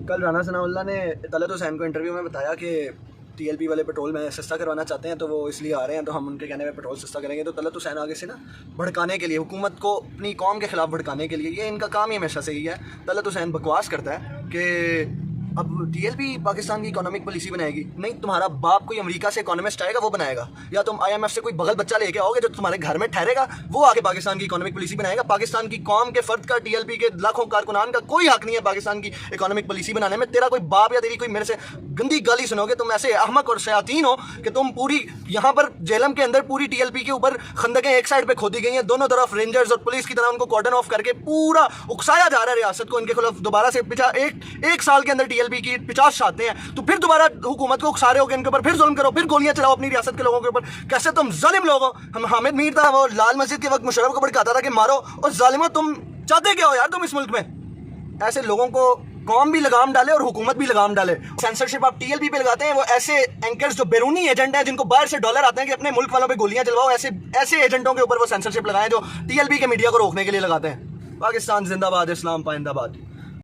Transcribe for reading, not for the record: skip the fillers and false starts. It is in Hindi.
कल राना सनाउल्लाह ने तलत हुसैन को इंटरव्यू में बताया कि टीएलपी वाले पेट्रोल में सस्ता करवाना चाहते हैं, तो वो इसलिए आ रहे हैं, तो हम उनके कहने में पेट्रोल सस्ता करेंगे। तो तलत हुसैन आगे से ना भड़काने के लिए, हुकूमत को अपनी कौम के ख़िलाफ़ भड़काने के लिए, ये इनका काम ही हमेशा से ही है। तलत हुसैन बकवास करता है कि अब टीएलपी पाकिस्तान की इकोनॉमिक पॉलिसी बनाएगी। नहीं, तुम्हारा बाप कोई अमेरिका से इकोनॉमिस्ट आएगा वो बनाएगा, या तुम आईएमएफ से कोई बगल बच्चा लेके आओगे जो तुम्हारे घर में ठहरेगा, वो आके पाकिस्तान की इकोनॉमिक पॉलिसी बनाएगा। पाकिस्तान की कौम के फर्द का, टीएलपी के लाखों कारकुनान का कोई हक नहीं है पाकिस्तान की इकोनॉमिक पॉलिसी बनाने में। तेरा कोई बाप या तेरी कोई मेरे से गंदी गाली सुनोगे, तुम ऐसे अहमक और शयातीन हो कि तुम पूरी यहाँ पर जेलम के अंदर पूरी टीएलपी के ऊपर खंदकें एक साइड पे खोदी गई हैं, दोनों तरफ रेंजर्स और पुलिस की तरह उनको कॉर्डन ऑफ करके पूरा उकसाया जा रहा है रियासत को इनके खिलाफ। दोबारा से एक साल के अंदर टीएलपी की 50 आते हैं, तो फिर दोबारा हुकूमत को उकसा रहे हो कि इनके ऊपर फिर जुल्म करो, फिर गोलियां चलाओ अपनी रियासत के लोगों के ऊपर। कैसे तुम जालिम लोग हो। हम हामिद मीर था, वो लाल मस्जिद के वक्त मुशर्रफ को भड़काता था कि मारो, और जालिमो तुम चाहते क्या हो यार तुम इस मुल्क में। ऐसे लोगों को कौम भी लगाम डाले और हुकूमत भी लगाम डाले। सेंसरशिप आप टीएलपी पे लगाते हैं, वो ऐसे एंकर्स जो बैरूनी एजेंट हैं जिनको बाहर से डॉलर आते हैं कि अपने मुल्क वालों पे गोलियां चलवाओ, ऐसे एजेंटों के ऊपर वो सेंसरशिप लगाएं जो टीएलपी के मीडिया को रोकने के लिए लगाते हैं। पाकिस्तान जिंदाबाद, इस्लाम पाइंदाबाद।